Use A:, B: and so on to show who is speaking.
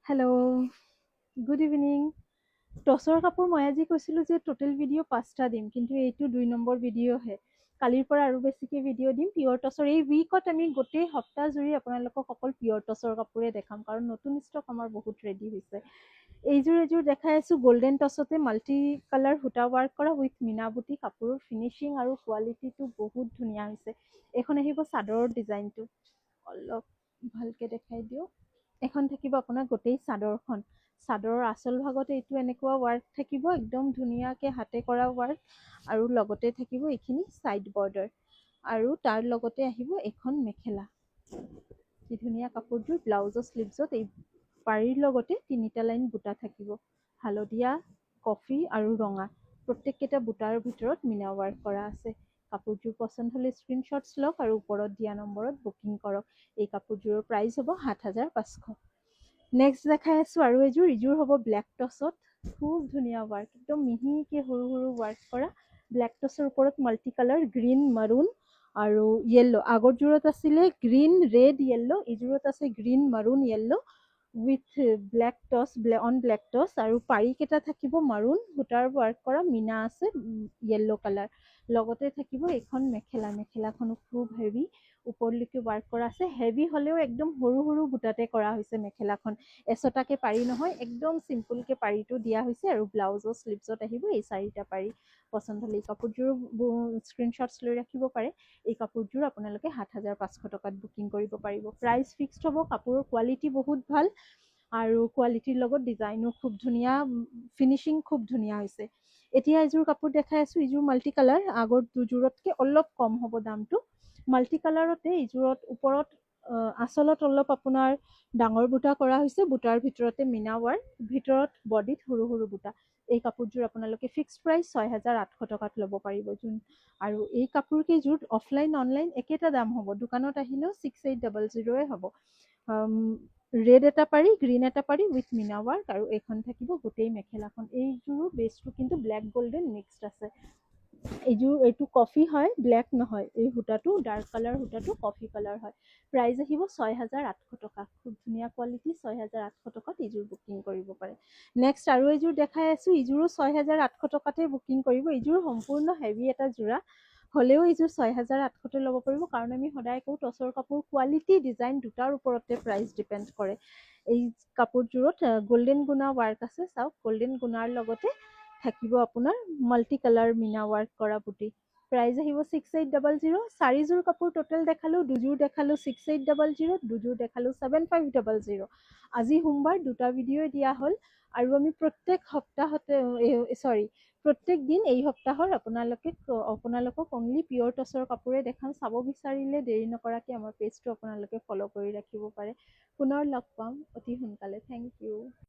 A: Hello', good evening. টচৰ কাপোৰ মই আজি কৈছিলোঁ যে টোটেল ভিডিঅ' 5টা দিম, কিন্তু এইটো 2 নম্বৰ ভিডিঅ'হে। কালিৰ পৰা আৰু বেছিকৈ ভিডিঅ' দিম পিয়ৰ টচৰ। এই উইকত আমি গোটেই সপ্তাহ জুৰি আপোনালোকক অকল পিয়ৰ টচৰ কাপোৰে দেখাম, কাৰণ নতুন ষ্টক আমাৰ বহুত ৰেডি হৈছে। এযোৰ দেখাই আছোঁ গল্ডেন টচতে মাল্টি কালাৰ সূতা ৱাৰ্ক কৰা উইথ মিনাবুটি। কাপোৰৰ ফিনিচিং আৰু কোৱালিটিটো বহুত ধুনীয়া হৈছে। এইখন আহিব চাদৰৰ ডিজাইনটো, অলপ ভালকৈ দেখাই দিওঁ। এখন থাকিব আপোনাৰ গোটেই চাদৰখন। চাদৰৰ আচল ভাগত এইটো এনেকুৱা ৱাৰ্ক থাকিব, একদম ধুনীয়াকৈ হাতে কৰা ৱাৰ্ক, আৰু লগতে থাকিব এইখিনি ছাইড বৰ্ডাৰ, আৰু তাৰ লগতে আহিব এখন মেখেলা। কি ধুনীয়া কাপোৰযোৰ। ব্লাউজৰ শ্লিভছত এই পাৰীৰ লগতে 3টা লাইন বুটা থাকিব, হালধীয়া, কফি আৰু ৰঙা। প্ৰত্যেককেইটা বুটাৰ ভিতৰত মিনা ৱাৰ্ক কৰা আছে। কাপোৰযোৰ পচন্দ হ'লে স্ক্ৰীনশ্বটছ লওক আৰু ওপৰত দিয়া নম্বৰত বুকিং কৰক। এই কাপোৰযোৰৰ প্ৰাইচ হ'ব 7,500। নেক্সট দেখাই আছোঁ আৰু এইযোৰ হ'ব ব্লেক টচত। খুব ধুনীয়া ৱাৰ্ক, একদম মিহিকৈ সৰু সৰু ৱাৰ্ক কৰা। ব্লেক টচৰ ওপৰত মাল্টি কালাৰ গ্ৰীণ, মাৰুণ আৰু য়েল্ল'। আগৰযোৰত আছিলে গ্ৰীণ, ৰেড, য়েল্ল'। এইযোৰত আছে green, maroon, yellow' with black touch, on black touch, আৰু পাৰীকেইটা থাকিব মাৰুণ সূতাৰ ৱাৰ্ক কৰা, মিনা আছে য়েল্ল' কালাৰ। লগতে থাকিব এইখন মেখেলা। মেখেলাখনো খুব হেভি, ওপৰলৈকে ৱাৰ্ক কৰা আছে। হেভি হ'লেও একদম সৰু সৰু বুটাতে কৰা হৈছে মেখেলাখন। এচটাকে পাৰি নহয়, একদম চিম্পুলকৈ পাৰীটো দিয়া হৈছে, আৰু ব্লাউজৰ শ্লিভছত আহিব এই 4টা পাৰী। পচন্দ হ'লে এই কাপোৰযোৰ স্ক্ৰীনশ্বটছ লৈ ৰাখিব পাৰে। এই কাপোৰযোৰ আপোনালোকে 7,500 টকাত বুকিং কৰিব পাৰিব। প্ৰাইচ ফিক্সড হ'ব। কাপোৰৰ কোৱালিটি বহুত ভাল, আৰু কোৱালিটিৰ লগত ডিজাইনো খুব ধুনীয়া, ফিনিচিং খুব ধুনীয়া হৈছে। এতিয়া এযোৰ কাপোৰ দেখাই আছোঁ। এইযোৰ মাল্টি কালাৰ, আগৰ দুযোৰতকৈ অলপ কম হ'ব দামটো। মাল্টি কালাৰতে এইযোৰত ওপৰত আঁচলত অলপ আপোনাৰ ডাঙৰ বুটা কৰা হৈছে, বুটাৰ ভিতৰতে মিনা ৱাৰ্ক, ভিতৰত বডিত সৰু সৰু বুটা। এই কাপোৰযোৰ আপোনালোকে ফিক্সড প্ৰাইচ 6,800 টকাত ল'ব পাৰিব। আৰু এই কাপোৰকেইযোৰ অফলাইন অনলাইন একেটা দাম হ'ব। দোকানত আহিলেও 6800 হ'ব। ৰেড এটা পাৰি, গ্ৰীণ এটা পাৰি উইথ মিনা ৱাৰ্ক, আৰু এইখন থাকিব গোটেই মেখেলাখন। এইযোৰো বেচটো কিন্তু ব্লেক গল্ডেন মিক্সড আছে। এইটো কফি হয়, ব্লেক নহয়। এই সূতাটো ডাৰ্ক কালাৰ, সূতাটো কফি কালাৰ হয়। প্ৰাইচ আহিব 6,800 টকা। খুব ধুনীয়া কোৱালিটি, 6,800 টকাত এইযোৰ বুকিং কৰিব পাৰে। নেক্সট আৰু এইযোৰ দেখাই আছোঁ। এইযোৰো 6,800 টকাতে বুকিং কৰিব। এইযোৰ সম্পূৰ্ণ হেভি এটা যোৰা, হ'লেও এইযোৰ 6,800তে ল'ব পাৰিব, কাৰণ আমি সদায় কওঁ টচৰ কাপোৰ কোৱালিটি, ডিজাইন দুটাৰ ওপৰতে প্ৰাইচ ডিপেণ্ড কৰে। এই কাপোৰযোৰত গল্ডেন গুণা ৱাৰ্ক আছে, চাওক। গল্ডেন গুণাৰ লগতে থাকিব আপোনাৰ মাল্টি কালাৰ মিনা ৱাৰ্ক কৰা বুটি। প্ৰাইচ আহিব 6800। 4যোৰ কাপোৰ টোটেল দেখালোঁ, দুযোৰ দেখালোঁ 6800, দুযোৰ দেখালোঁ 7500। আজি সোমবাৰ, 2টা ভিডিঅ'ই দিয়া হ'ল, আৰু আমি প্ৰত্যেক দিন এই সপ্তাহৰ আপোনালোকক অনলি পিয়ৰ টচৰ কাপোৰে দেখাম। চাব বিচাৰিলে দেৰি নকৰাকৈ আমাৰ পেজটো আপোনালোকে ফ'ল' কৰি ৰাখিব পাৰে। পুনৰ লগ পাম অতি সোনকালে। Thank U.